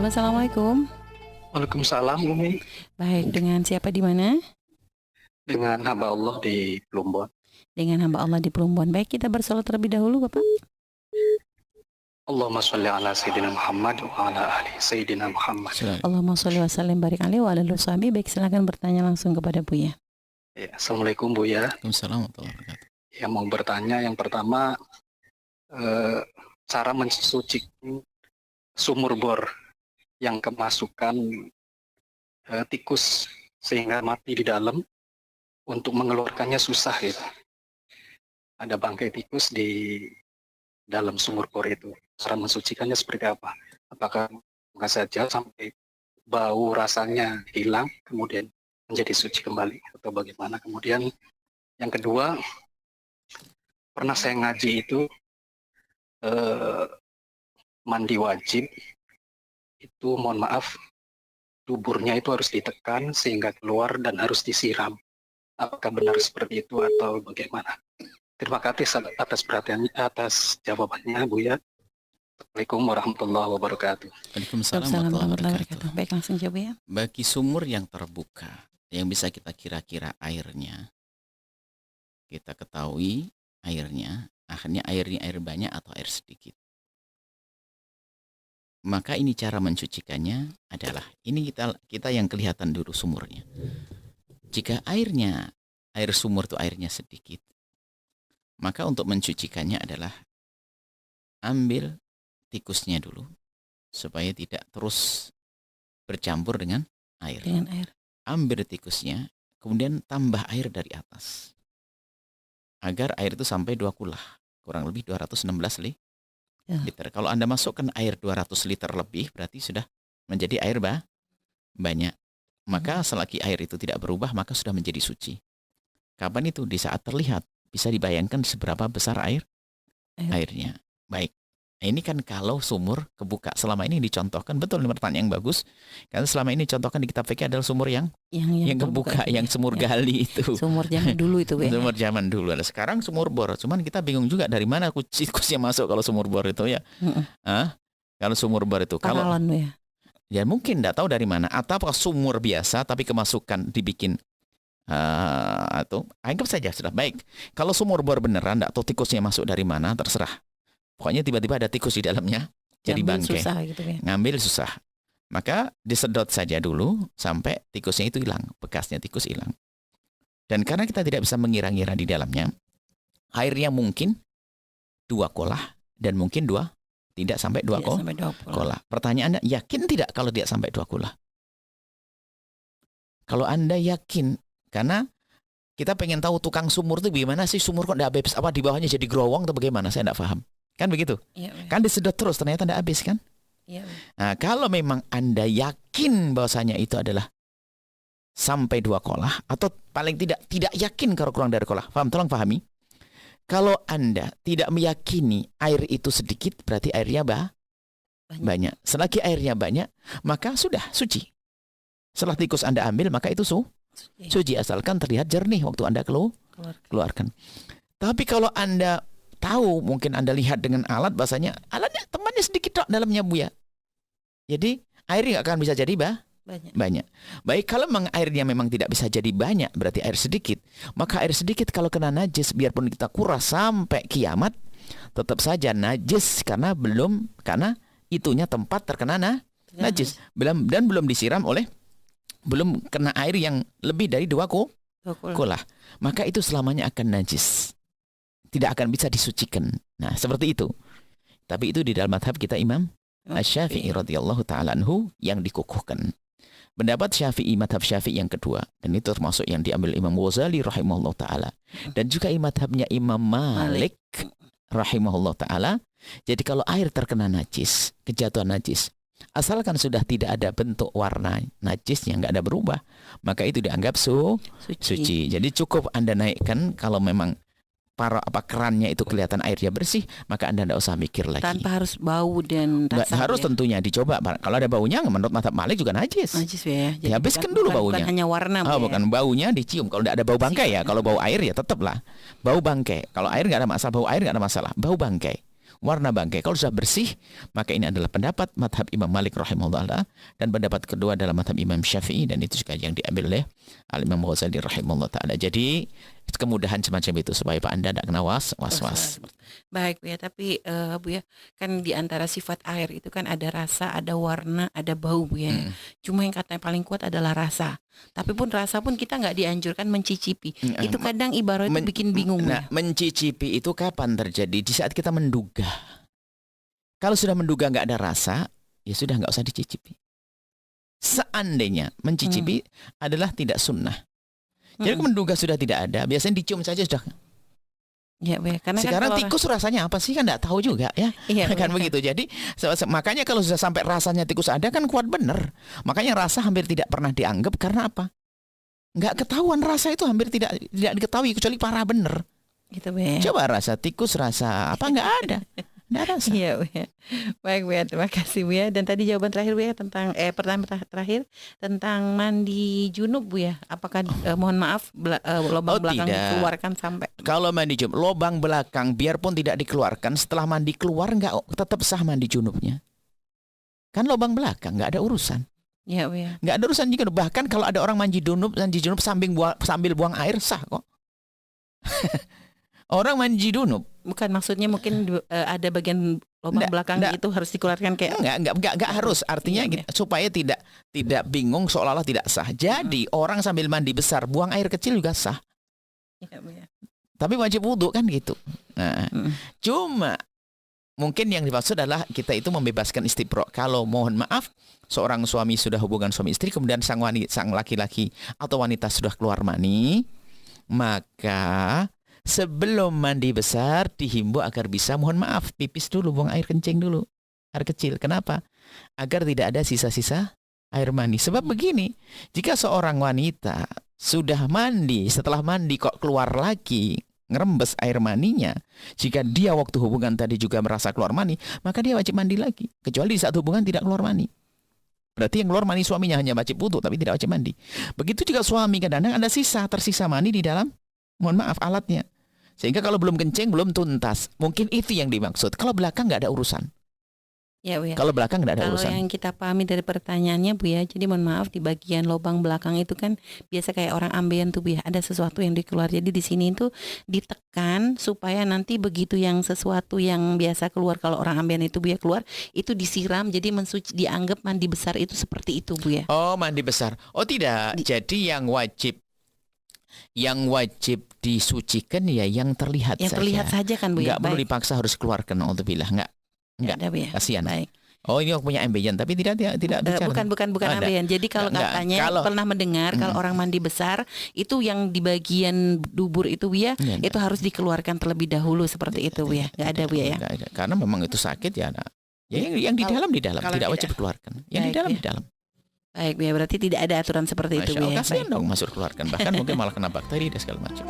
Halo, assalamualaikum. Waalaikumsalam Umi, Baik, dengan siapa di mana? dengan hamba Allah di Plumbon. Dengan hamba Allah di Plumbon. Baik, kita bersolat terlebih dahulu, Bapak. Allahumma sholli ala Sayyidina Muhammad wa ala ali Sayyidina Muhammad. Allahumma sholli wa sallim barik alaihi wa ala alihi washabihi. Baik, silakan bertanya langsung kepada Buya. Ya, Assalamualaikum Bu ya. Waalaikumsalam warahmatullahi wabarakatuh. Yang mau bertanya yang pertama, cara mensucikan sumur bor yang kemasukan tikus sehingga mati di dalam, untuk mengeluarkannya susah gitu. Ada bangkai tikus di dalam sumur bor itu. Cara mensucikannya seperti apa? Apakah nggak saja sampai bau rasanya hilang, kemudian menjadi suci kembali, atau bagaimana? Kemudian yang kedua, pernah saya ngaji itu mandi wajib itu, mohon maaf, duburnya itu harus ditekan sehingga keluar dan harus disiram. Apakah benar seperti itu atau bagaimana? Terima kasih atas perhatiannya, atas jawabannya Bu ya. Assalamualaikum warahmatullahi wabarakatuh. Waalaikumsalam Assalamualaikum warahmatullahi warahmatullahi wabarakatuh. wabarakatuh. Baik, langsung jawab ya. Bagi sumur yang terbuka, yang bisa kita kira-kira airnya, kita ketahui airnya, akhirnya air banyak atau air sedikit. Maka ini cara mencucikannya adalah, ini kita yang kelihatan dulu sumurnya. Jika air sumur itu airnya sedikit, maka untuk mencucikannya adalah ambil tikusnya dulu supaya tidak terus bercampur dengan air. Dengan air. Ambil tikusnya, kemudian tambah air dari atas. Agar air itu sampai 2 kulah, kurang lebih 216 liter. Kalau Anda masukkan air 200 liter lebih, berarti sudah menjadi air banyak. Maka selagi air itu tidak berubah, maka sudah menjadi suci. Kapan itu? Di saat terlihat. Bisa dibayangkan seberapa besar airnya. Baik. Nah, ini kan kalau sumur kebuka. Selama ini dicontohkan, betul, ini pertanyaan yang bagus. Karena selama ini contohkan di kitab fikih adalah sumur yang kebuka, yang sumur gali itu. Sumur zaman dulu itu, Bu. Sumur zaman dulu. Ada sekarang sumur bor. Cuman kita bingung juga dari mana tikusnya masuk kalau sumur bor itu ya. Kalau sumur bor itu Paralon, Bu ya. Ya mungkin tidak tahu dari mana, atau sumur biasa tapi kemasukan dibikin atau anggap saja sudah baik. Kalau sumur bor beneran tidak tahu tikusnya masuk dari mana, terserah. Pokoknya tiba-tiba ada tikus di dalamnya, jadi bangkai. Susah gitu ya. Ngambil susah. Maka disedot saja dulu sampai tikusnya itu hilang, bekasnya tikus hilang. Dan karena kita tidak bisa mengira-ngira di dalamnya, airnya mungkin 2 kolah dan mungkin tidak sampai 2 kolah. Pertanyaannya, yakin tidak kalau dia sampai 2 kolah? Kalau Anda yakin, karena kita pengen tahu tukang sumur itu gimana sih, sumur kok tidak habis, apa di bawahnya jadi gerowong atau bagaimana, saya tidak paham. Kan begitu? Ya, kan disedot terus ternyata tidak habis kan? Ya, nah, kalau memang Anda yakin bahwasanya itu adalah sampai 2 kolah, atau paling tidak yakin kalau kurang dari kolah, tolong pahami. Kalau Anda tidak meyakini air itu sedikit, berarti airnya banyak. Selagi airnya banyak, maka sudah suci. Setelah tikus Anda ambil, maka itu suci, asalkan terlihat jernih waktu Anda keluarkan. Tapi kalau Anda tahu, mungkin Anda lihat dengan alat, bahasanya alatnya temannya sedikit dok dalamnya Bu ya. Jadi airnya nggak akan bisa jadi banyak. Baik, kalau airnya memang tidak bisa jadi banyak, berarti air sedikit. Maka air sedikit kalau kena najis, biarpun kita kuras sampai kiamat, tetap saja najis karena itunya tempat terkena najis. Belum disiram belum kena air yang lebih dari 2 kolah. Maka itu selamanya akan najis. Tidak akan bisa disucikan. Nah, seperti itu. Tapi itu di dalam madhab kita Imam Asy-Syafi'i radhiyallahu ta'ala anhu yang dikukuhkan. Pendapat Syafi'i, madhab Syafi'i yang kedua, dan itu termasuk yang diambil Imam Ghazali rahimahullah ta'ala, dan juga madhabnya Imam Malik rahimahullah ta'ala. Jadi kalau air terkena najis, kejatuhan najis, asalkan sudah tidak ada bentuk warna najisnya, nggak ada berubah, maka itu dianggap suci. Jadi cukup Anda naikkan, kalau memang kerannya itu kelihatan airnya bersih, maka Anda tidak usah mikir lagi. Tanpa harus bau dan rasa. Harus tentunya dicoba. Kalau ada baunya, menurut mazhab Malik juga najis. Najis ya. Dihabiskan dulu baunya. Bukan hanya warna. Bukan baunya dicium. Kalau tidak ada bau bangkai ya. Kalau bau air ya tetaplah bau bangkai. Kalau air nggak ada masalah, bau air nggak ada masalah. Bau bangkai. warna bangkai. Kalau sudah bersih, maka ini adalah pendapat madhab Imam Malik rahimahullah, dan pendapat kedua adalah madhab Imam Syafi'i, dan itu juga yang diambil oleh Al-Imam Ghazali rahimahullah ta'ala. Jadi kemudahan semacam itu supaya Pak Anda tidak kena was-was. Baik Bu ya, tapi Bu ya, kan di antara sifat air itu kan ada rasa, ada warna, ada bau Bu ya. Cuma yang katanya paling kuat adalah rasa. Tapi pun rasa pun kita nggak dianjurkan mencicipi. Itu kadang ibarat itu bikin bingung. Nah, mencicipi itu kapan terjadi? Di saat kita menduga. Kalau sudah menduga nggak ada rasa, ya sudah nggak usah dicicipi. Seandainya mencicipi adalah tidak sunnah. Jadi menduga sudah tidak ada, biasanya dicium saja sudah. Ya, karena sekarang kan tikus rasanya apa sih kan nggak tahu juga ya, iya, kan begitu. Jadi makanya kalau sudah sampai rasanya tikus ada kan kuat bener. Makanya rasa hampir tidak pernah dianggap karena apa? Nggak ketahuan, rasa itu hampir tidak diketahui kecuali parah bener. Gitu Bu ya. Coba rasa tikus, rasa apa, nggak ada. Nggak rasa. Iya Bu ya. Baik Bu ya, terima kasih Bu ya. Dan tadi jawaban terakhir Bu ya tentang pertanyaan terakhir tentang mandi junub Bu ya. Apakah mohon maaf lubang belakang tidak dikeluarkan sampai? Kalau mandi junub, lubang belakang biarpun tidak dikeluarkan, setelah mandi keluar nggak tetap sah mandi junubnya. Kan lubang belakang nggak ada urusan. Iya Bu ya. Nggak ada urusan juga. Bahkan kalau ada orang mandi junub sambil buang air sah kok. Orang mandi junub. Bukan, maksudnya mungkin ada bagian lubang belakang itu harus dikeluarkan kayak Enggak harus. Artinya Iya, supaya tidak bingung seolah-olah tidak sah. Jadi orang sambil mandi besar buang air kecil juga sah. Iya Bu ya. Tapi wajib wudhu kan gitu. Nah, cuma mungkin yang dimaksud adalah kita itu membebaskan istibro. Kalau mohon maaf seorang suami sudah hubungan suami istri, kemudian sang laki-laki atau wanita sudah keluar mani, maka sebelum mandi besar dihimbau agar bisa mohon maaf pipis dulu, buang air kencing dulu, air kecil. Kenapa? Agar tidak ada sisa-sisa air mani. Sebab begini, jika seorang wanita sudah mandi, setelah mandi kok keluar lagi ngerembes air maninya, jika dia waktu hubungan tadi juga merasa keluar mani, maka dia wajib mandi lagi. Kecuali di saat hubungan tidak keluar mani. Berarti yang keluar mani suaminya hanya wajib wudhu tapi tidak wajib mandi. Begitu juga suami, kadang-kadang ada tersisa mani di dalam mohon maaf alatnya, sehingga kalau belum kencing belum tuntas, mungkin itu yang dimaksud. Kalau belakang nggak ada urusan. Ya Bu ya. Kalau belakang nggak ada Kalau urusan. yang kita pahami dari pertanyaannya Bu ya, jadi mohon maaf di bagian lubang belakang itu kan biasa kayak orang ambeien tuh Bu ya, ada sesuatu yang dikeluar. Jadi di sini itu ditekan supaya nanti begitu yang sesuatu yang biasa keluar kalau orang ambeien itu Bu ya keluar, itu disiram, jadi dianggap mandi besar itu seperti itu Bu ya. Oh, mandi besar. Oh tidak. Jadi yang wajib disucikan ya yang terlihat Yang saja. terlihat saja kan Bu ya. Nggak perlu dipaksa harus keluarkan. Alhamdulillah nggak. Ada Bu ya. Kasihan. Baik. Oh ini punya ambeien tapi tidak bicara. Bukan ambeien. Jadi kalau katanya pernah mendengar kalau orang mandi besar itu yang di bagian dubur itu Bu ya, itu harus dikeluarkan terlebih dahulu seperti itu Bu ya. Nggak ada Bu ya. Karena memang itu sakit ya. Yang di dalam tidak wajib dikeluarkan. Yang di dalam di dalam. Baik Bu ya, berarti tidak ada aturan seperti itu Bu ya. Kasihan dong masuk keluarkan, bahkan mungkin malah kena bakteri dan segala macam.